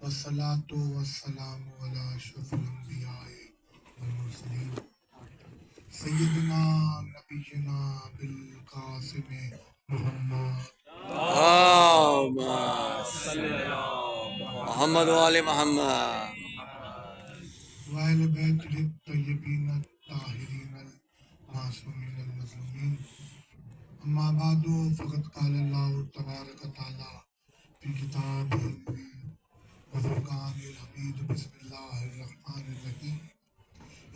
والصلاة والسلام على أشرف الأنبياء والمرسلين سيدنا نبينا بالقاسم محمد اللهم صل محمد وآل محمد وأهل بيته الطيبين الطاهرين المعصومين المظلومين أما بعد فقد قال الله تبارك وتعالى في كتابه المبين وفرقان الحميد بسم الله الرحمن الرحيم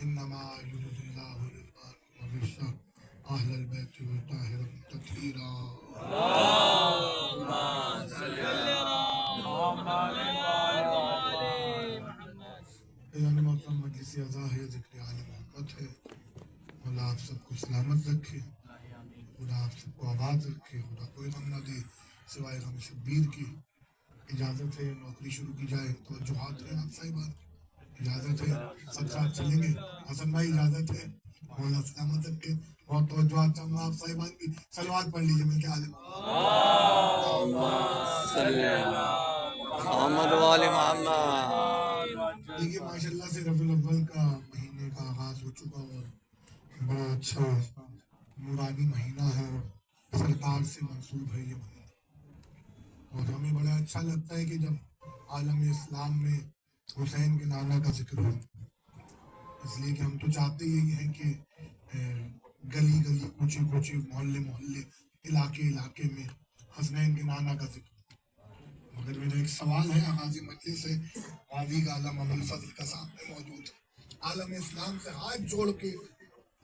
إنما يريد الله ليطهر ويشرح أهل البيت ويطهرهم تطهيرا اللهم صل یعنی محترم مجلس اعضاء ہے ذکر عالم محمد ہے خدا آپ سب کو سلامت رکھے خدا آپ سب کو آباد رکھے خدا کوئی غم نہ دے سوائے غم شبیر کی اجازت ہے نوکری شروع کی جائے توجہات ہیں آپ صاحبان اجازت ہے سب ساتھ چلیں گے حسن بھائی اجازت ہے مولا سلامت رکھے اور توجہات چاہوں آپ صاحبان کی سلوات پڑھ لیجیے مل کے عالم اللهم صل محمد وآل محمد دیکھیے ماشاءاللہ سے ربیع الاول کا مہینے کا آغاز ہو چکا اور بڑا اچھا نورانی مہینہ ہے اور سرکار سے منسوب ہے یہ مہینہ اور ہمیں بڑا اچھا لگتا ہے کہ جب عالم اسلام میں حسین کے نانا کا ذکر ہو اس لیے کہ ہم تو چاہتے یہی ہیں کہ گلی گلی کوچے کوچے محلے محلے علاقے میں حسنین کے نانا کا ذکر ہو مگر میرا ایک سوال ہے غازی مجلس سے غازی کا عالم ابو الفضل کا سامنے موجود ہے عالم اسلام سے ہاتھ جوڑ کے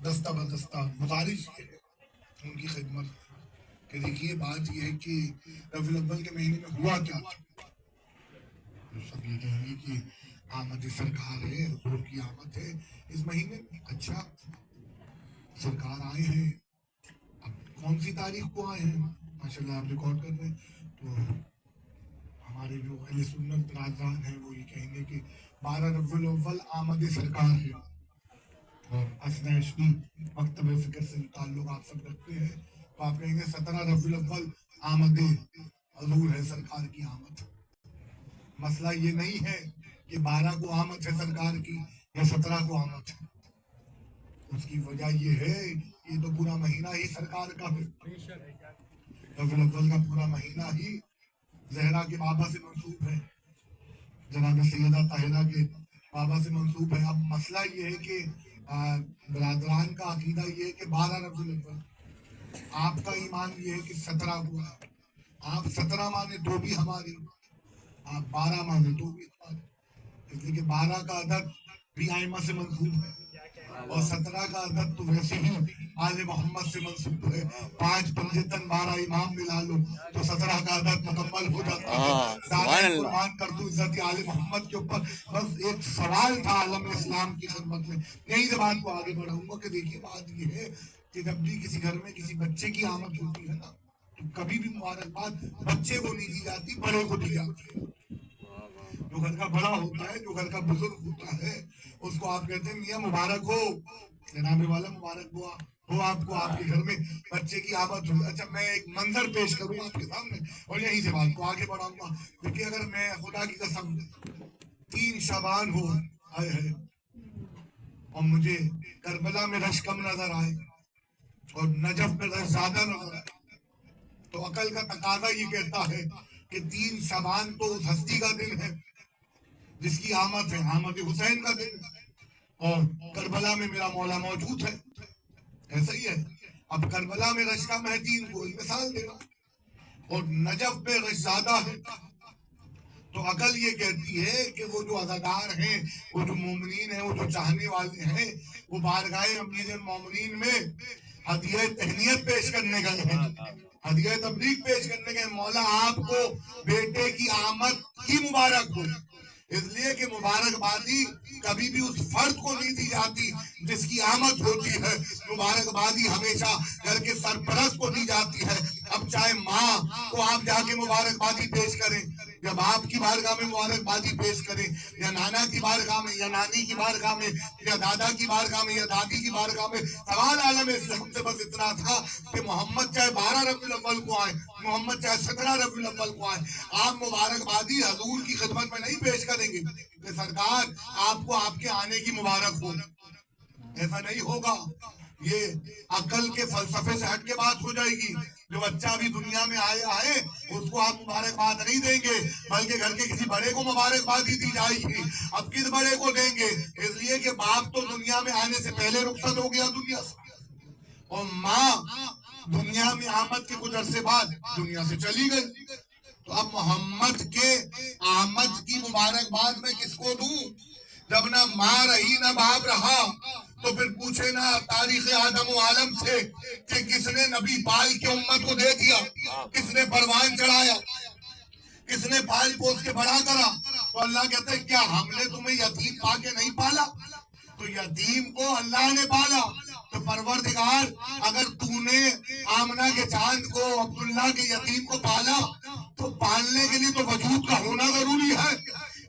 دستہ بدستہ گزارش یہ ہے ان کی خدمت کہ دیکھیے بات یہ ہے کہ ربیع الاول کے مہینے میں ہوا کیا تھا سب یہ کہیں گے کہ آمد سرکار ہے حضور کی آمد ہے اس مہینے میں اچھا سرکار آئے ہیں اب کون سی تاریخ کو آئے ہیں ماشاءاللہ آپ ریکارڈ کر رہے ہیں تو ہمارے جو اہل سنت برادران ہیں وہ یہ کہیں گے کہ 12 ربیع الاول آمد سرکار ہے اور اسنا عشقی مکتب فکر سے تعلق آپ سب رکھتے ہیں تو آپ کہیں گے 17 ربیع الاول آمد حضور ہے سرکار کی آمد مسئلہ یہ نہیں ہے کہ 12 کو آمد ہے سرکار کی یا 17 کو آمد ہے اس کی وجہ یہ ہے یہ تو پورا مہینہ ہی سرکار کا ہے ربیع الاول کا پورا مہینہ ہی زہرا کے بابا سے منسوب ہے جناب سیدہ طاہرہ کے بابا سے منسوب ہے اب مسئلہ یہ ہے کہ برادران کا عقیدہ یہ ہے کہ 12 ربیع الاول آپ کا ایمان یہ ہے کہ 17 کو ہے آپ 17 مانے تو بھی ہماری آپ 12 مانے تو بھی ہماری اس لیے کہ 12 کا عدد بھی آئمہ سے منسوب ہے اور 17 کا عدد تو ویسے ہی آل محمد سے منسوب ہے 5 پنجتن 12 امام ملا لو تو 17 کا عدد مکمل ہو جاتا ہے دادا قربان کر دو عزت آل محمد کے اوپر بس ایک سوال تھا عالم اسلام کی خدمت میں یہی سے بات کو آگے بڑھاؤں گا کہ دیکھیے بات یہ ہے کہ جب بھی کسی گھر میں کسی بچے کی آمد ہوتی ہے نا تو کبھی بھی مبارکباد بچے کو نہیں دی جاتی بڑے کو دی جاتی ہے جو گھر کا بڑا ہوتا ہے جو گھر کا بزرگ ہوتا ہے اس کو آپ کہتے ہیں میاں مبارک ہو جناب والا مبارک ہو آپ کو آپ کے گھر میں بچے کی آمد ہو اچھا میں ایک منظر پیش کروں آپ کے سامنے اور یہیں سے بات کو آگے بڑھاؤں گا دیکھیے اگر میں خدا کی قسم 3 شعبان ہو آئے ہے اور مجھے کربلا میں رش کم نظر آئے اور نجف میں رش زیادہ نظر آئے تو عقل کا تقاضا یہ کہتا ہے کہ 3 شعبان تو اس ہستی کا دن ہے جس کی آمد ہے آمد حسین کا دن اور کربلا میں میرا مولا موجود ہے ایسا ہی ہے اب کربلا میں رش کم ہے 3 کو مثال دے رہا اور نجف میں رش زیادہ ہے تو عقل یہ کہتی ہے کہ وہ جو عزادار ہیں وہ جو مومنین ہیں وہ جو چاہنے والے ہیں وہ بارگاہ امیر المومنین میں ہدیہ تہنیت پیش کرنے گئے ہیں ہدیہ تبریک پیش کرنے گئے مولا آپ کو بیٹے کی آمد کی مبارک ہو اس لیے کہ مبارکبادی کبھی بھی اس فرد کو نہیں دی جاتی جس کی آمد ہوتی ہے مبارکبادی ہمیشہ گھر کے سرپرست کو دی جاتی ہے اب چاہے ماں کو آپ جا کے مبارکبادی پیش کریں یا باپ کی بارگاہ میں مبارکبادی پیش کریں یا نانا کی بارگاہ میں یا نانی کی بارگاہ میں یا دادا کی بارگاہ میں یا دادی کی بارگاہ میں، سوال عالم اسلام سے بس اتنا تھا کہ محمد چاہے 12 ربیع الاول کو آئے، محمد چاہے 17 ربیع الاول کو آئے، آپ مبارکبادی حضور کی خدمت میں نہیں پیش کریں گے کہ سرکار آپ کو آپ کے آنے کی مبارک ہو، ایسا نہیں ہوگا۔ یہ عقل کے فلسفے سے ہٹ کے بات ہو جائے گی۔ جو بچہ ابھی دنیا میں آیا ہے اس کو آپ مبارکباد نہیں دیں گے، بلکہ گھر کے کسی بڑے کو مبارکبادی دی جائے گی۔ اب کس بڑے کو دیں گے؟ اس لیے کہ باپ تو دنیا میں آنے سے پہلے رخصت ہو گیا دنیا سے، اور ماں دنیا میں آمد کے کچھ عرصے بعد دنیا سے چلی گئی۔ تو اب محمد کے آمد کی مبارکباد میں کس کو دوں؟ جب نہ ماں رہی نہ باپ رہا تو پھر پوچھے نا تاریخ آدم و عالم سے کہ کس نے نبی پال کے امت کو دے دیا، کس نے پروان چڑھایا، کس نے پال پوس کے بڑا کرا؟ تو اللہ کہتے ہیں کیا ہم نے تمہیں یتیم پا کے نہیں پالا؟ تو یتیم کو اللہ نے پالا۔ تو پروردگار اگر تو نے آمنہ کے چاند کو، عبداللہ کے یتیم کو پالا تو پالنے کے لیے تو وجود کا ہونا ضروری ہے۔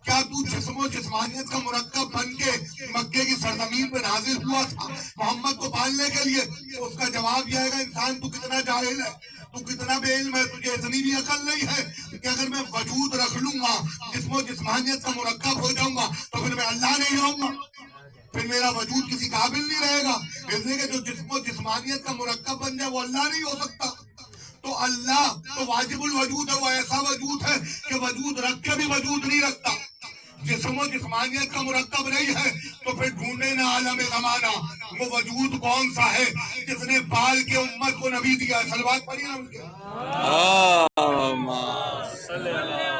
کیا تو جسم و جسمانیت کا مرکب بن کے مکے کی سرزمین پہ نازل ہوا تھا محمد کو پالنے کے لیے؟ تو اس کا جواب یہ آئے گا انسان تو کتنا جاہل ہے، تو کتنا بے علم ہے، تجھے اتنی بھی عقل نہیں ہے کہ اگر میں وجود رکھ لوں گا، جسم و جسمانیت کا مرکب ہو جاؤں گا تو پھر میں اللہ نہیں رہوں گا، پھر میرا وجود کسی قابل نہیں رہے گا۔ اس لیے کہ جو جسم و جسمانیت کا مرکب بن جائے وہ اللہ نہیں ہو سکتا۔ تو اللہ تو واجب الوجود ہے، وہ ایسا وجود ہے کہ وجود رکھ کے بھی وجود نہیں رکھتا۔ جسم و جسمانیت کا مرکب نہیں ہے تو پھر ڈھونڈے نہ عالم زمانہ وہ وجود کون سا ہے جس نے پال کے امت کو نبی دیا ہے۔ صلوات پڑھیے نا ان کے۔ اللہم صلی اللہ